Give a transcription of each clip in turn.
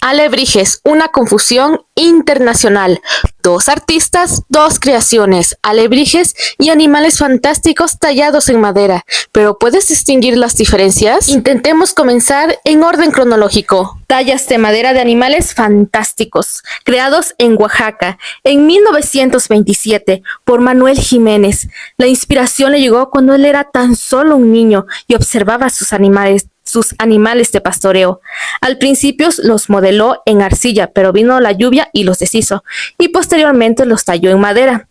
Alebrijes, una confusión internacional. Dos artistas, dos creaciones, alebrijes y animales fantásticos tallados en madera. ¿Pero puedes distinguir las diferencias? Intentemos comenzar en orden cronológico. Tallas de madera de animales fantásticos, creados en Oaxaca en 1927 por Manuel Jiménez. La inspiración le llegó cuando él era tan solo un niño y observaba sus animales de pastoreo. Al principio los modeló en arcilla, pero vino la lluvia y los deshizo, y posteriormente los talló en madera.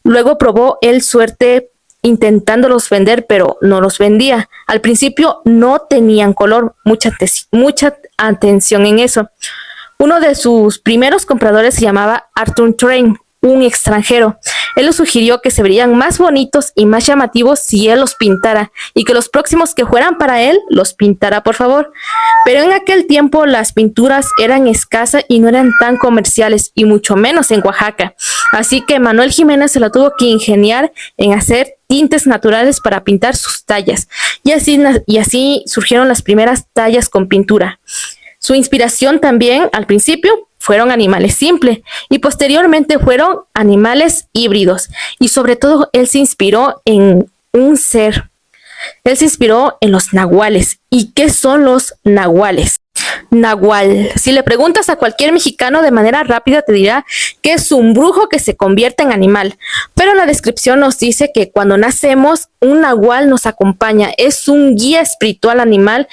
Luego probó él suerte intentándolos vender, pero no los vendía. Al principio no tenían color, mucha atención en eso. Uno de sus primeros compradores se llamaba Arthur Train, un extranjero. Él le sugirió que se verían más bonitos y más llamativos si él los pintara, y que los próximos que fueran para él los pintara, por favor. Pero en aquel tiempo las pinturas eran escasas y no eran tan comerciales, y mucho menos en Oaxaca. Así que Manuel Jiménez se la tuvo que ingeniar en hacer tintes naturales para pintar sus tallas, y así surgieron las primeras tallas con pintura. Su inspiración también, al principio, fueron animales simples y posteriormente fueron animales híbridos. Y sobre todo, él se inspiró en un ser. Él se inspiró en los nahuales. ¿Y qué son los nahuales? Nahual. Si le preguntas a cualquier mexicano de manera rápida te dirá que es un brujo que se convierte en animal. Pero la descripción nos dice que cuando nacemos, un nahual nos acompaña. Es un guía espiritual animal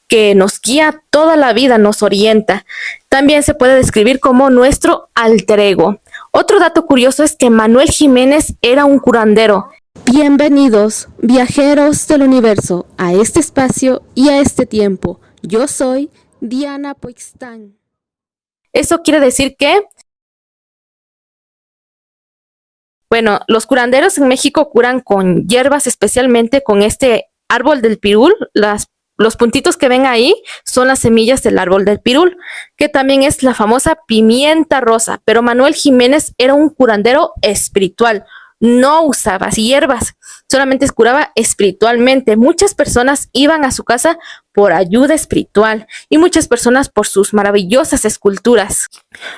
que nos guía toda la vida, nos orienta. También se puede describir como nuestro alter ego. Otro dato curioso es que Manuel Jiménez era un curandero. Bienvenidos, viajeros del universo, a este espacio y a este tiempo. Yo soy Diana Poixtán. Eso quiere decir que, bueno, los curanderos en México curan con hierbas, especialmente con este árbol del pirul. Los puntitos que ven ahí son las semillas del árbol del pirul, que también es la famosa pimienta rosa. Pero Manuel Jiménez era un curandero espiritual. No usaba hierbas, solamente curaba espiritualmente. Muchas personas iban a su casa por ayuda espiritual y muchas personas por sus maravillosas esculturas.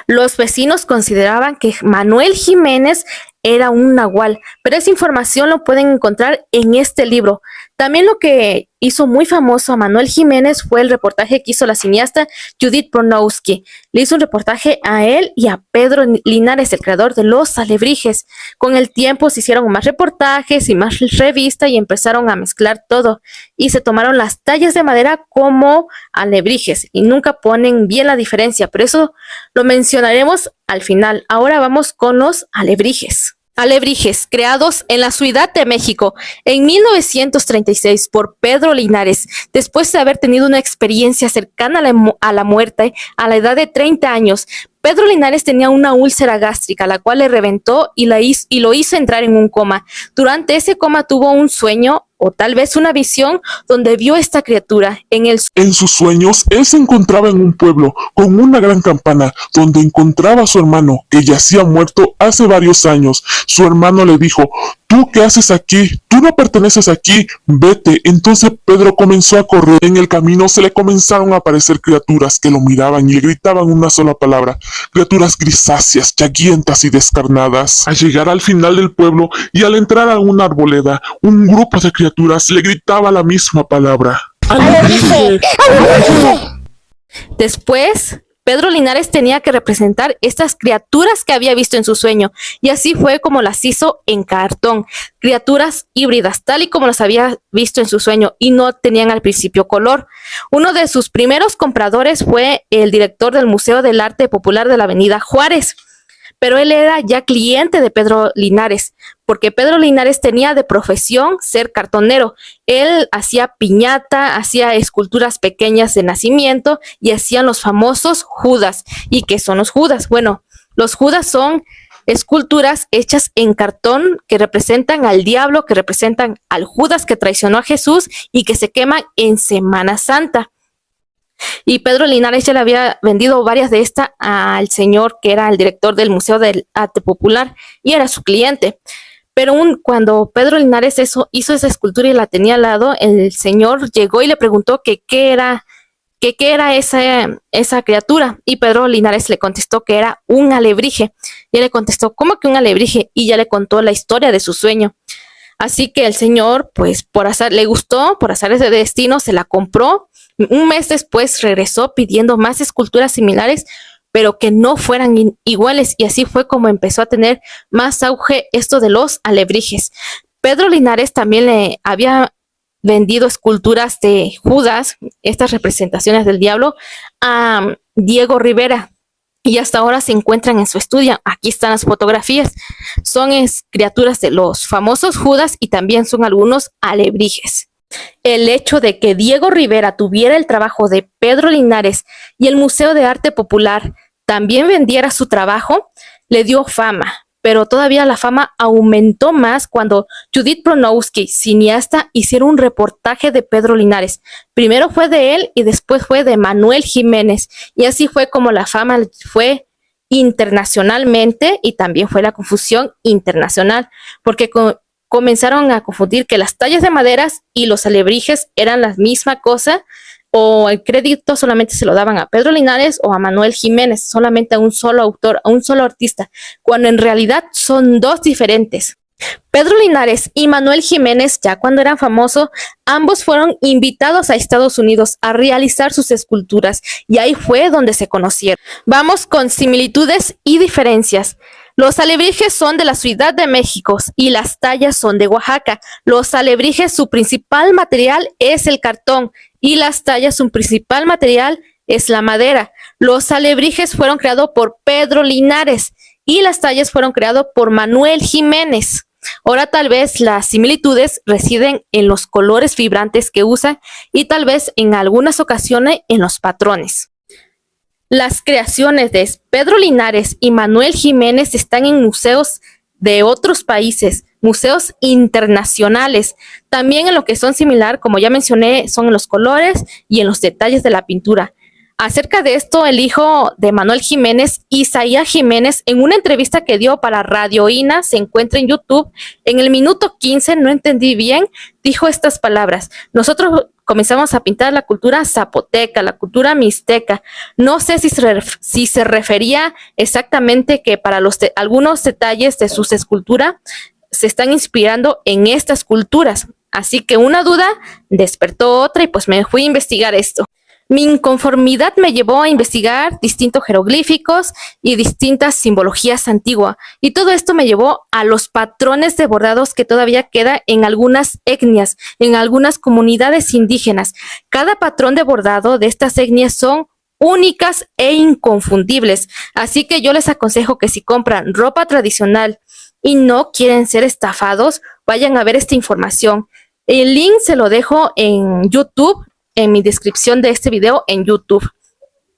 Los vecinos consideraban que Manuel Jiménez era un nahual, pero esa información lo pueden encontrar en este libro. También lo que hizo muy famoso a Manuel Jiménez fue el reportaje que hizo la cineasta Judith Bronowski. Le hizo un reportaje a él y a Pedro Linares, el creador de Los Alebrijes. Con el tiempo se hicieron más reportajes y más revistas y empezaron a mezclar todo. Y se tomaron las tallas de madera como alebrijes y nunca ponen bien la diferencia, pero eso lo mencionaremos al final. Ahora vamos con los alebrijes. Alebrijes, creados en la Ciudad de México en 1936 por Pedro Linares, después de haber tenido una experiencia cercana a la muerte a la edad de 30 años. Pedro Linares tenía una úlcera gástrica, la cual le reventó y lo hizo entrar en un coma. Durante ese coma tuvo un sueño o tal vez una visión donde vio esta criatura. En sus sueños, él se encontraba en un pueblo con una gran campana donde encontraba a su hermano que yacía muerto hace varios años. Su hermano le dijo: ¿tú qué haces aquí? Tú no perteneces aquí, vete. Entonces Pedro comenzó a correr. En el camino se le comenzaron a aparecer criaturas que lo miraban y le gritaban una sola palabra: criaturas grisáceas, llaguientas y descarnadas. Al llegar al final del pueblo y al entrar a una arboleda, un grupo de criaturas le gritaba la misma palabra: ¡Alebrije! ¡Alebrije! Después, Pedro Linares tenía que representar estas criaturas que había visto en su sueño, y así fue como las hizo en cartón, criaturas híbridas, tal y como las había visto en su sueño, y no tenían al principio color. Uno de sus primeros compradores fue el director del Museo del Arte Popular de la Avenida Juárez, pero él era ya cliente de Pedro Linares, porque Pedro Linares tenía de profesión ser cartonero. Él hacía piñata, hacía esculturas pequeñas de nacimiento y hacían los famosos judas. ¿Y qué son los judas? Bueno, los judas son esculturas hechas en cartón que representan al diablo, que representan al Judas que traicionó a Jesús y que se queman en Semana Santa. Y Pedro Linares ya le había vendido varias de estas al señor que era el director del Museo del Arte Popular y era su cliente. Pero cuando Pedro Linares hizo esa escultura y la tenía al lado, el señor llegó y le preguntó que qué era que qué era esa criatura. Y Pedro Linares le contestó que era un alebrije. Y él le contestó, ¿cómo que un alebrije? Y ya le contó la historia de su sueño. Así que el señor, pues por azar, le gustó, por azares de destino, se la compró. Un mes después regresó pidiendo más esculturas similares, pero que no fueran iguales. Y así fue como empezó a tener más auge esto de los alebrijes. Pedro Linares también le había vendido esculturas de Judas, estas representaciones del diablo, a Diego Rivera. Y hasta ahora se encuentran en su estudio. Aquí están las fotografías. Son criaturas de los famosos Judas y también son algunos alebrijes. El hecho de que Diego Rivera tuviera el trabajo de Pedro Linares y el Museo de Arte Popular también vendiera su trabajo, le dio fama. Pero todavía la fama aumentó más cuando Judith Bronowski, cineasta, hicieron un reportaje de Pedro Linares. Primero fue de él y después fue de Manuel Jiménez. Y así fue como la fama fue internacionalmente y también fue la confusión internacional, porque comenzaron a confundir que las tallas de maderas y los alebrijes eran la misma cosa, o el crédito solamente se lo daban a Pedro Linares o a Manuel Jiménez, solamente a un solo autor, a un solo artista, cuando en realidad son dos diferentes. Pedro Linares y Manuel Jiménez, ya cuando eran famosos, ambos fueron invitados a Estados Unidos a realizar sus esculturas y ahí fue donde se conocieron. Vamos con similitudes y diferencias. Los alebrijes son de la Ciudad de México y las tallas son de Oaxaca. Los alebrijes, su principal material es el cartón y las tallas, su principal material es la madera. Los alebrijes fueron creados por Pedro Linares y las tallas fueron creadas por Manuel Jiménez. Ahora tal vez las similitudes residen en los colores vibrantes que usan y tal vez en algunas ocasiones en los patrones. Las creaciones de Pedro Linares y Manuel Jiménez están en museos de otros países, museos internacionales. También en lo que son similar, como ya mencioné, son en los colores y en los detalles de la pintura. Acerca de esto, el hijo de Manuel Jiménez, Isaías Jiménez, en una entrevista que dio para Radio INA, se encuentra en YouTube, en el minuto 15, no entendí bien, dijo estas palabras: nosotros comenzamos a pintar la cultura zapoteca, la cultura mixteca. No sé si se refería exactamente que para algunos detalles de sus esculturas se están inspirando en estas culturas. Así que una duda despertó otra y pues me fui a investigar esto. Mi inconformidad me llevó a investigar distintos jeroglíficos y distintas simbologías antiguas. Y todo esto me llevó a los patrones de bordados que todavía queda en algunas etnias, en algunas comunidades indígenas. Cada patrón de bordado de estas etnias son únicas e inconfundibles. Así que yo les aconsejo que si compran ropa tradicional y no quieren ser estafados, vayan a ver esta información. El link se lo dejo en YouTube, en mi descripción de este video en YouTube.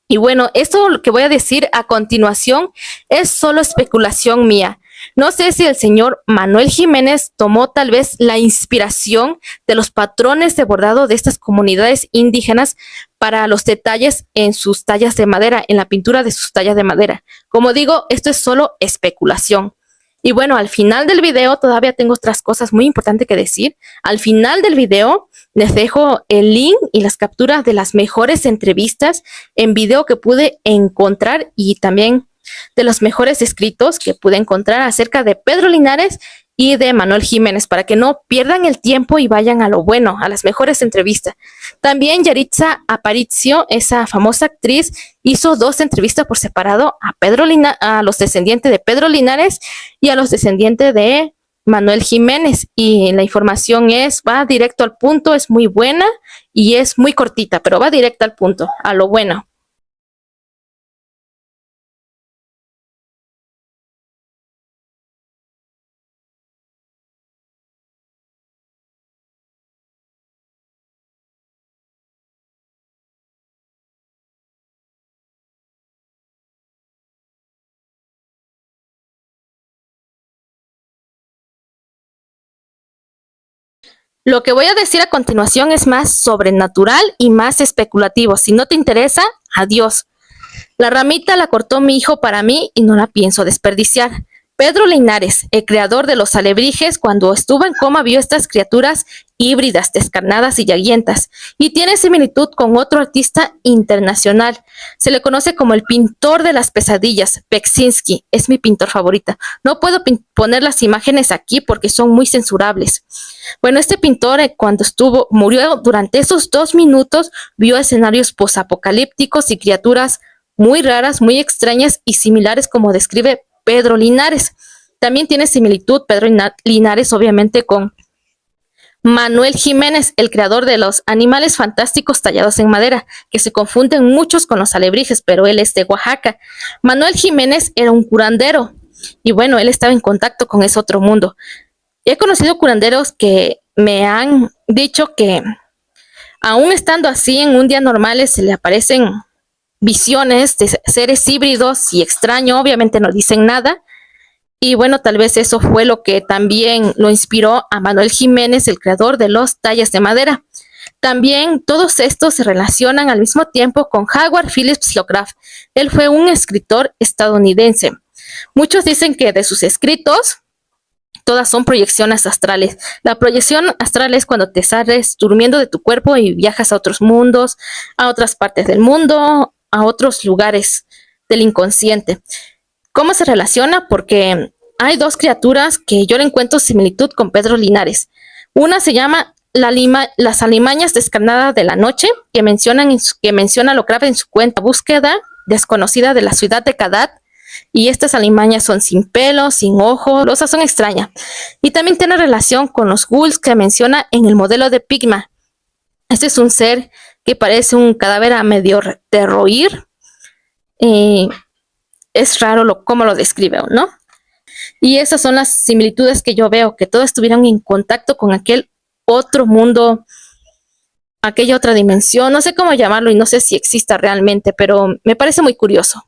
Y bueno, esto lo que voy a decir a continuación es solo especulación mía. No sé si el señor Manuel Jiménez tomó tal vez la inspiración de los patrones de bordado de estas comunidades indígenas para los detalles en sus tallas de madera, en la pintura de sus tallas de madera. Como digo, esto es solo especulación. Y bueno, al final del video todavía tengo otras cosas muy importantes que decir. Al final del video les dejo el link y las capturas de las mejores entrevistas en video que pude encontrar y también de los mejores escritos que pude encontrar acerca de Pedro Linares y de Manuel Jiménez, para que no pierdan el tiempo y vayan a lo bueno, a las mejores entrevistas. También Yaritza Aparicio, esa famosa actriz, hizo 2 entrevistas por separado a los descendientes de Pedro Linares y a los descendientes de Manuel Jiménez. Y la información va directo al punto, es muy buena y es muy cortita, pero va directo al punto, a lo bueno. Lo que voy a decir a continuación es más sobrenatural y más especulativo. Si no te interesa, adiós. La ramita la cortó mi hijo para mí y no la pienso desperdiciar. Pedro Linares, el creador de los alebrijes, cuando estuvo en coma vio estas criaturas híbridas, descarnadas y llaguientas, y tiene similitud con otro artista internacional. Se le conoce como el pintor de las pesadillas, Beksinski. Es mi pintor favorita. No puedo poner las imágenes aquí porque son muy censurables. Bueno, este pintor, murió durante esos 2 minutos, vio escenarios posapocalípticos y criaturas muy raras, muy extrañas y similares como describe Pedro Linares. También tiene similitud Pedro Linares, obviamente, con Manuel Jiménez, el creador de los animales fantásticos tallados en madera, que se confunden muchos con los alebrijes, pero él es de Oaxaca. Manuel Jiménez era un curandero y bueno, él estaba en contacto con ese otro mundo. He conocido curanderos que me han dicho que aún estando así en un día normal se le aparecen visiones de seres híbridos y extraños, obviamente no dicen nada. Y bueno, tal vez eso fue lo que también lo inspiró a Manuel Jiménez, el creador de los tallas de madera. También todos estos se relacionan al mismo tiempo con Howard Phillips Lovecraft. Él fue un escritor estadounidense. Muchos dicen que de sus escritos, todas son proyecciones astrales. La proyección astral es cuando te sales durmiendo de tu cuerpo y viajas a otros mundos, a otras partes del mundo, a otros lugares del inconsciente. ¿Cómo se relaciona? Porque hay 2 criaturas que yo le encuentro similitud con Pedro Linares. Una se llama las alimañas descarnadas de la noche, que menciona Lovecraft en su cuenta Búsqueda Desconocida de la ciudad de Kadat. Y estas alimañas son sin pelo, sin ojos, o sea, son extrañas. Y también tiene relación con los ghouls que menciona en el modelo de Pigma. Este es un ser que parece un cadáver a medio derroir. Es raro cómo lo describe, ¿no? Y esas son las similitudes que yo veo, que todos estuvieron en contacto con aquel otro mundo, aquella otra dimensión, no sé cómo llamarlo y no sé si exista realmente, pero me parece muy curioso.